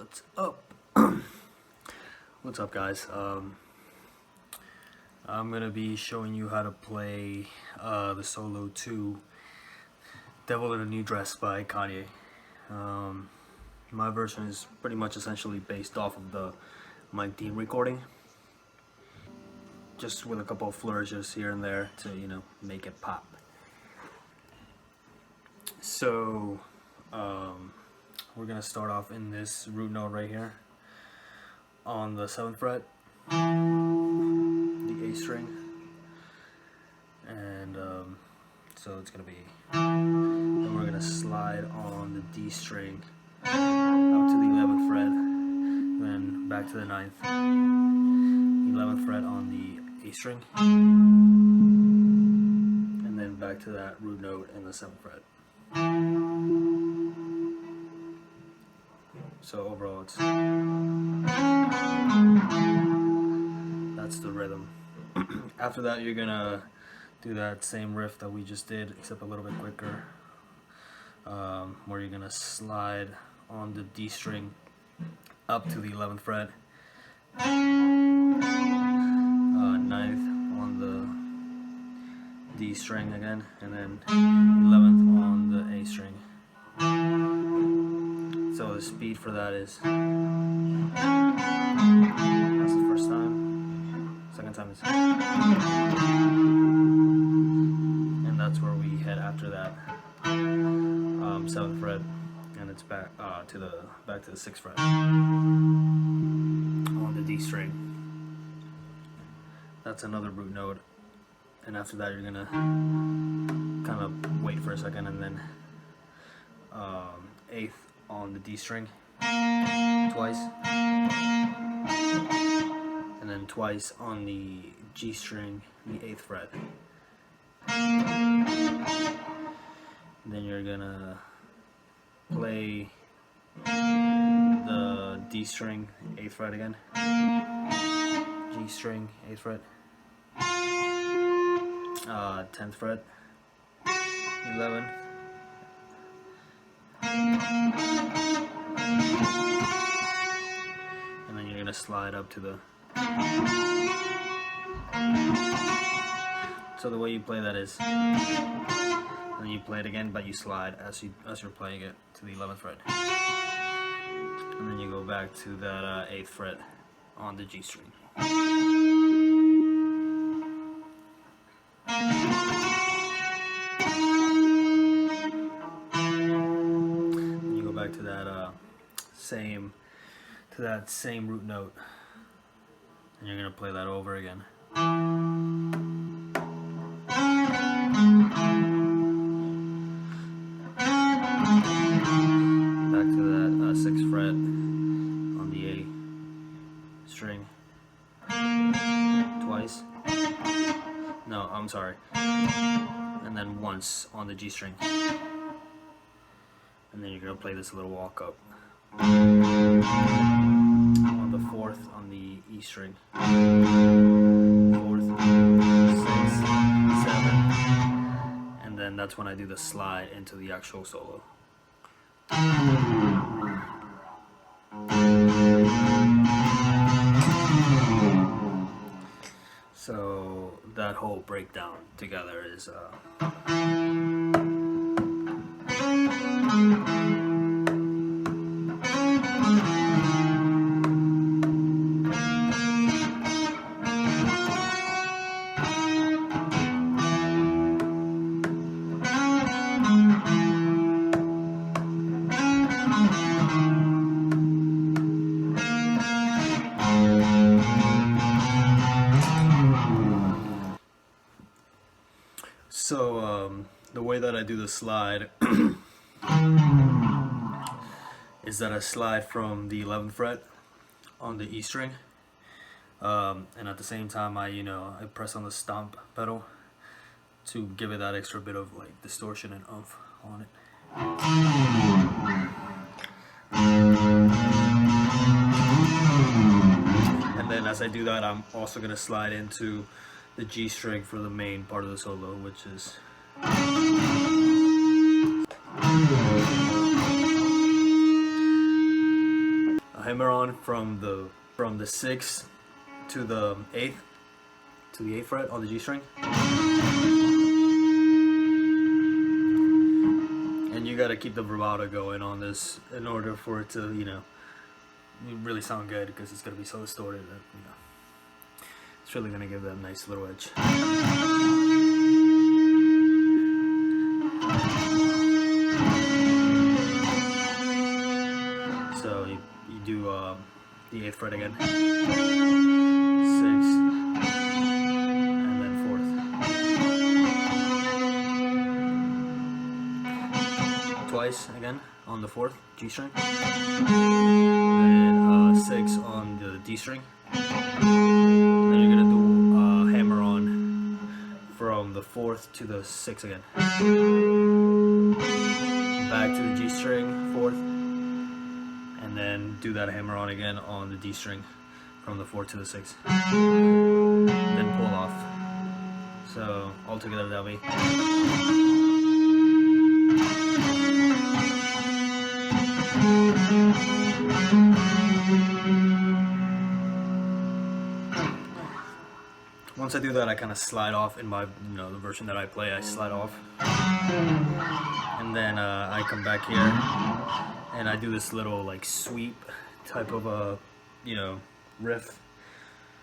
What's up? What's up, guys? I'm gonna be showing you how to play the solo to Devil in a New Dress by Kanye. My version is pretty much essentially based off of the Mike Dean recording, just with a couple of flourishes here and there to, you know, make it pop. So we're gonna start off in this root note right here on the 7th fret, the A string, and so it's gonna be, then we're gonna slide on the D string out to the 11th fret, then back to the 9th, 11th fret on the A string, and then back to that root note in the 7th fret. So overall that's the rhythm. After that, you're gonna do that same riff that we just did, except a little bit quicker, where you're gonna slide on the D string up to the 11th fret, 9th on the D string again, and then 11th on the A string. So the speed for that is, that's the first time, second time is, and that's where we head after that, 7th fret, and it's back to the 6th fret on the D string. That's another root note, and after that you're gonna kind of wait for a second, and then 8th on the D string twice, and then twice on the G string, the 8th fret. And then you're gonna play the D string, 8th fret again, G string, 8th fret, 10th fret, 11th, and then you're gonna slide up to the. So the way you play that is, then you play it again, but you slide as you're playing it to the 11th fret, and then you go back to that 8th fret on the G string. You go back to that same root note, and you're gonna play that over again. Back to that 6th fret on the A string twice. No, I'm sorry. And then once on the G string. And then you're gonna play this little walk up on the 4th on the E string. 4th, 6th, 7th, and then that's when I do the slide into the actual solo. So that whole breakdown together is the way that I do the slide is that I slide from the 11th fret on the E string, and at the same time I press on the stomp pedal to give it that extra bit of like distortion and oomph on it. And then as I do that, I'm also gonna slide into the G string for the main part of the solo, which is hammer on from the 6th to the 8th fret on the G string. And you gotta keep the vibrato going on this in order for it to, you know, really sound good, because it's gonna be so distorted that, you know, it's really gonna give that a nice little edge. So you do the 8th fret again, 6th, and then 4th. Twice again on the 4th G string, then 6 on the D string. Then you're gonna do hammer on from the 4th to the 6th again. Back to the G string, 4th, and then do that hammer on again on the D string from the 4th to the 6th. Then pull off. So altogether that'll be. Once I do that, I kind of slide off in my, you know, the version that I play, I slide off. And then I come back here and I do this little like sweep type of a, you know, riff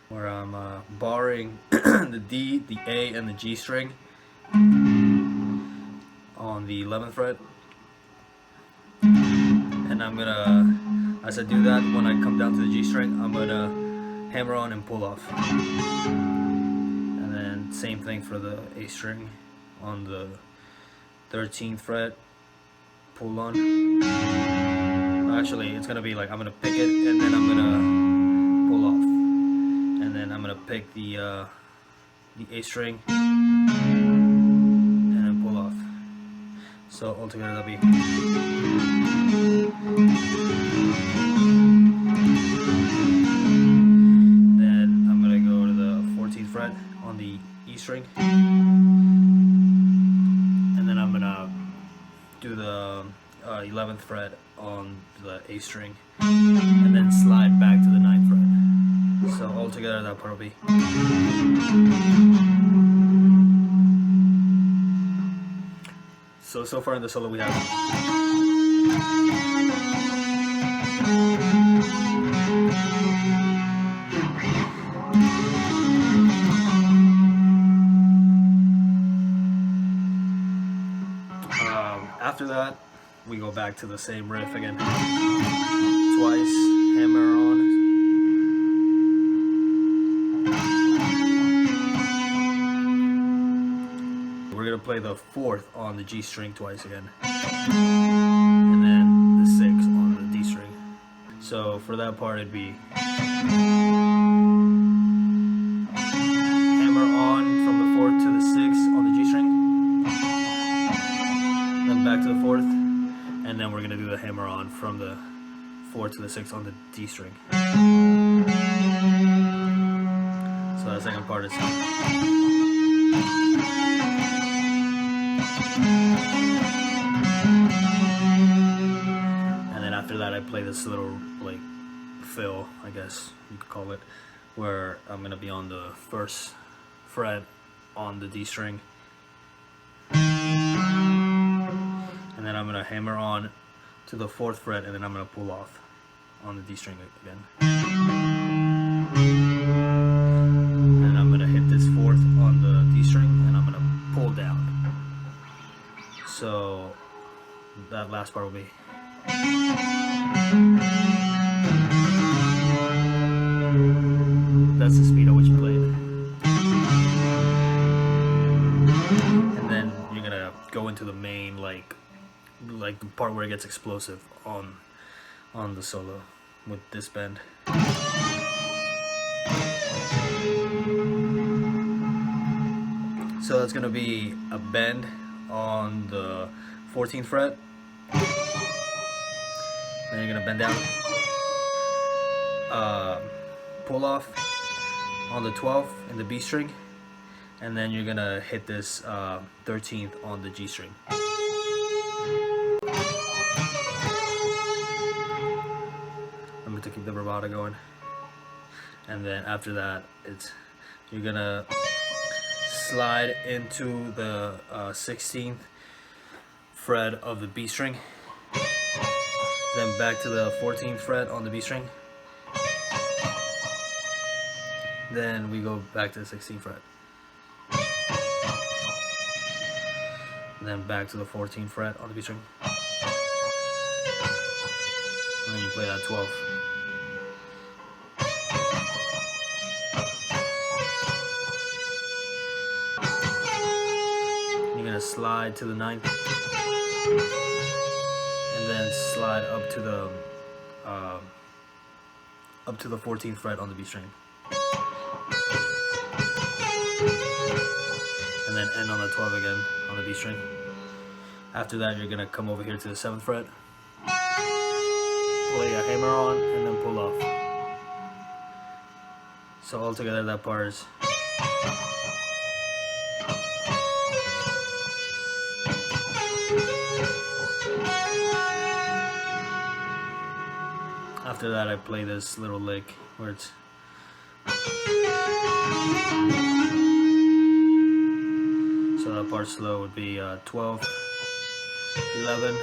where I'm barring the D, the A, and the G string on the 11th fret. And I'm gonna, as I do that, when I come down to the G string, I'm gonna hammer on and pull off. And then same thing for the A string on the 13th fret, pull on. Actually, it's gonna be like I'm gonna pick it and then I'm gonna pull off, and then I'm gonna pick the A string and then pull off. So altogether that'll be. Then I'm gonna go to the 14th fret on the E string, and then I'm gonna do the 11th fret on the A string, and then slide back to the 9th fret. So altogether that part will be. So far in the solo we have. After that, we go back to the same riff again. Twice, hammer on. We're gonna play the 4th on the G string twice again, and then the 6th on the D string. So for that part, it'd be hammer on from the 4th to the 6th on the G string, then back to the 4th, and then we're gonna do the hammer on from the 4th to the 6th on the D string. So the second part is. And then after that I play this little like fill, I guess you could call it, where I'm gonna be on the 1st fret on the D string, and then I'm gonna hammer on to the 4th fret, and then I'm gonna pull off on the D string again. And I'm gonna hit this 4th on the D string, and I'm gonna pull down. So that last part will be. That's the speed at which you play it. And then you're gonna go into the main like the part where it gets explosive on the solo with this bend. So that's gonna be a bend on the 14th fret. Then you're gonna bend down, pull off on the 12th in the B string, and then you're gonna hit this 13th on the G string. Remember to keep vibrato going. And then after that, you're gonna slide into the 16th fret of the B string, then back to the 14th fret on the B string, then we go back to the 16th fret, then back to the 14th fret on the B string, and then you play that 12. You're gonna slide to the 9th, and then slide up to the 14th fret on the B string, and then end on the 12 again on the B string. After that, you're gonna come over here to the 7th fret, play a hammer on, and then pull off. So altogether, that part is. After that, I play this little lick where it's. So that part slow would be 12, 11,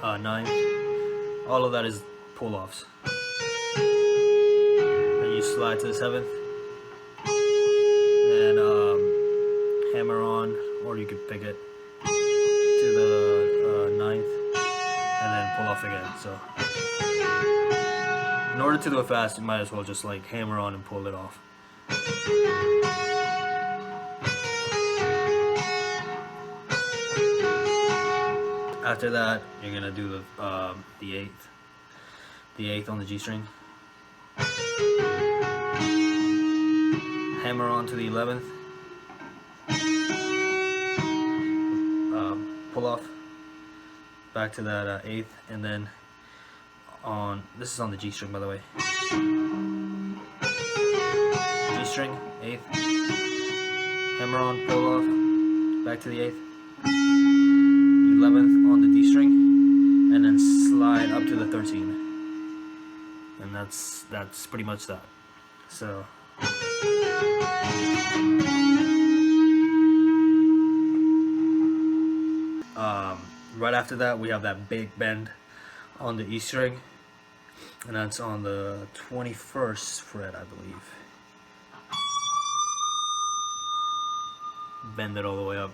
9. All of that is pull-offs. Then you slide to the 7th, then hammer on, or you could pick it to the 9th, and then pull off again. So in order to do it fast, you might as well just like hammer on and pull it off. After that, you're gonna do the 8th on the G string, hammer on to the 11th, pull off, back to that 8th, and then this is on the G string, by the way. G string, 8th, hammer on, pull off, back to the 8th, 11th on the D string, and then slide up to the 13. And that's pretty much that. So right after that, we have that big bend on the E string, and that's on the 21st fret, I believe. Bend it all the way up,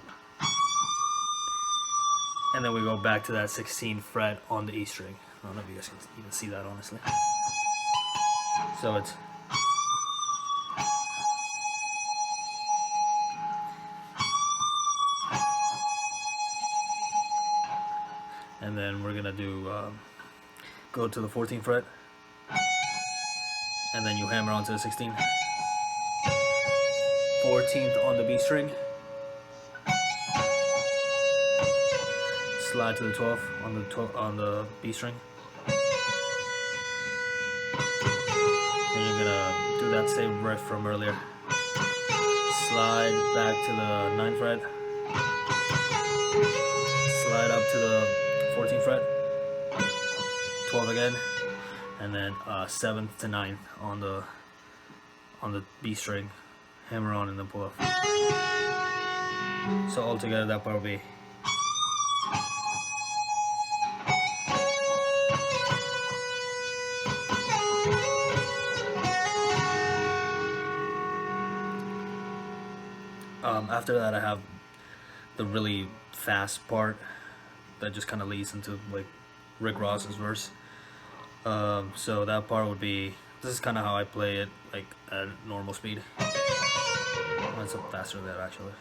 and then we go back to that 16th fret on the E string. I don't know if you guys can even see that, honestly. So it's. And then we're gonna do go to the 14th fret, and then you hammer onto the 16th, 14th on the B string, slide to the 12th on the B string, and you're gonna do that same riff from earlier. Slide back to the 9th fret, slide up to the 14th fret, 12 again, and then 7th to 9th on the B string, hammer on, and then pull off. So altogether, that part will be. After that, I have the really fast part that just kind of leads into like Rick Ross's verse. So that part would be, this is kind of how I play it, like at normal speed. It's up faster than that, actually.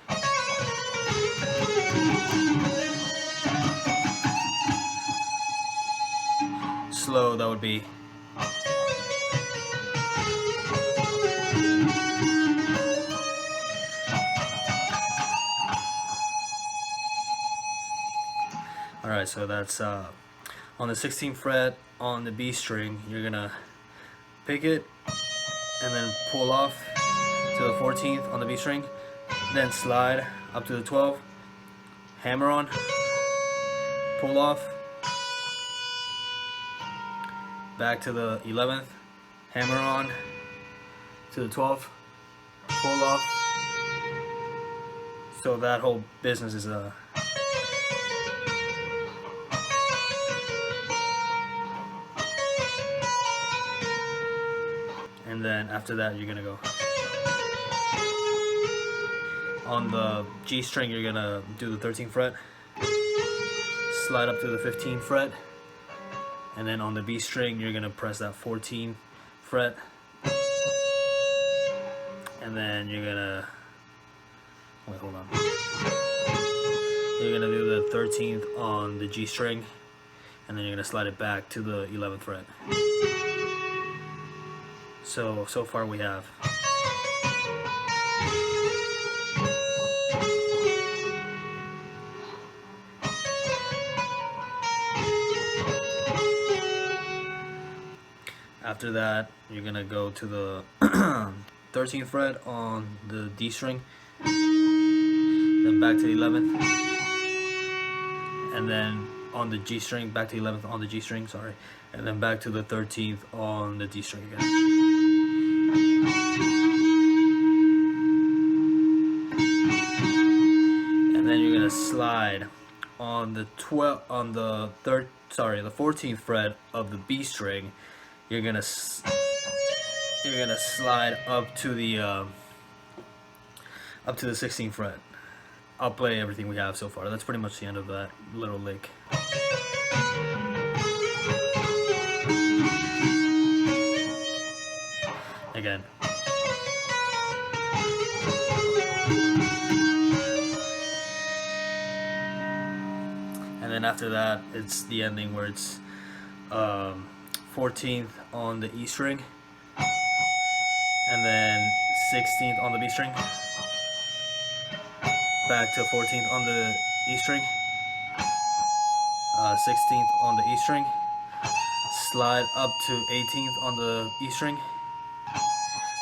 Slow, that would be. Alright, so that's on the 16th fret on the B string. You're gonna pick it and then pull off to the 14th on the B string, then slide up to the 12th, hammer on, pull off, back to the 11th, hammer on to the 12th, pull off. So that whole business is and then after that you're gonna go on the G string. You're gonna do the 13th fret, slide up to the 15th fret, and then on the B string you're gonna press that 14th fret, and then you're gonna hold on. You're gonna do the 13th on the G string, and then you're gonna slide it back to the 11th fret. So far we have after that you're gonna go to the 13th fret on the D string, then back to the 11th, and then on the G string, back to the 11th on the G string, sorry, and then back to the 13th on the D string again. And then you're gonna slide on the 14th fret of the B string. You're gonna slide up to the 16th fret. I'll play everything we have so far. That's pretty much the end of that little lick. Again. And then after that, it's the ending where it's 14th on the E string, and then 16th on the B string, back to 14th on the E string, 16th on the E string, slide up to 18th on the E string,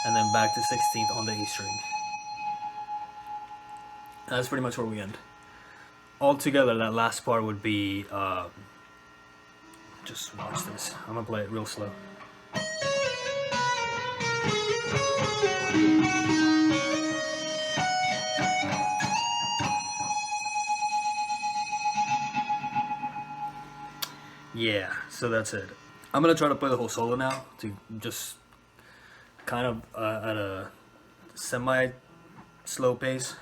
and then back to 16th on the E string. That's pretty much where we end. Altogether, that last part would be, just watch this. I'm gonna play it real slow. Yeah, so that's it. I'm gonna try to play the whole solo now to just kind of at a semi-slow pace.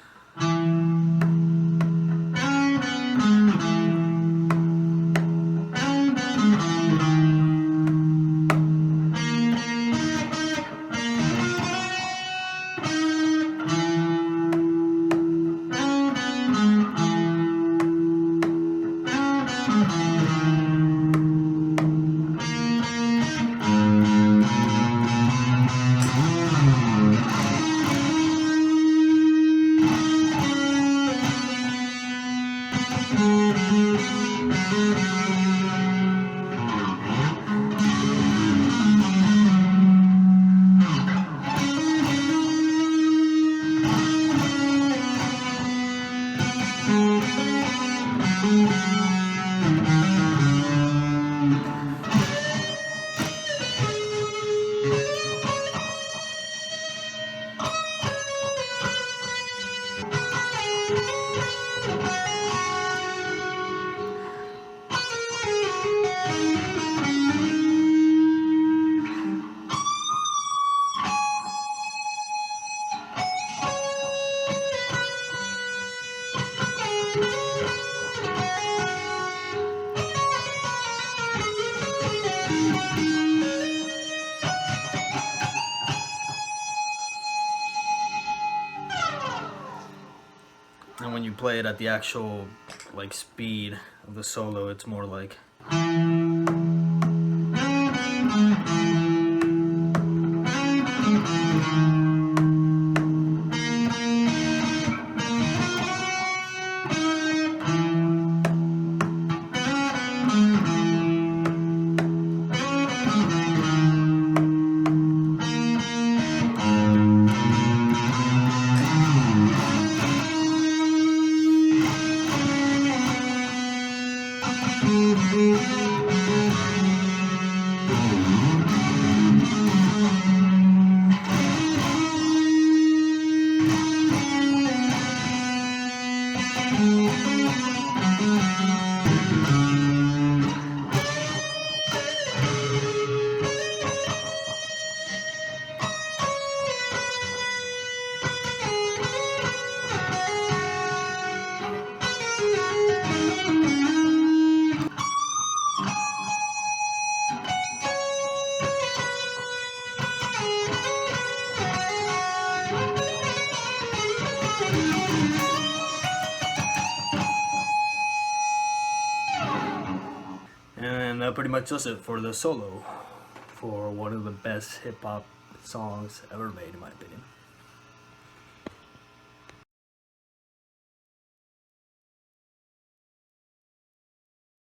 And when you play it at the actual like speed of the solo, it's more like And that pretty much does it for the solo for one of the best hip hop songs ever made, in my opinion.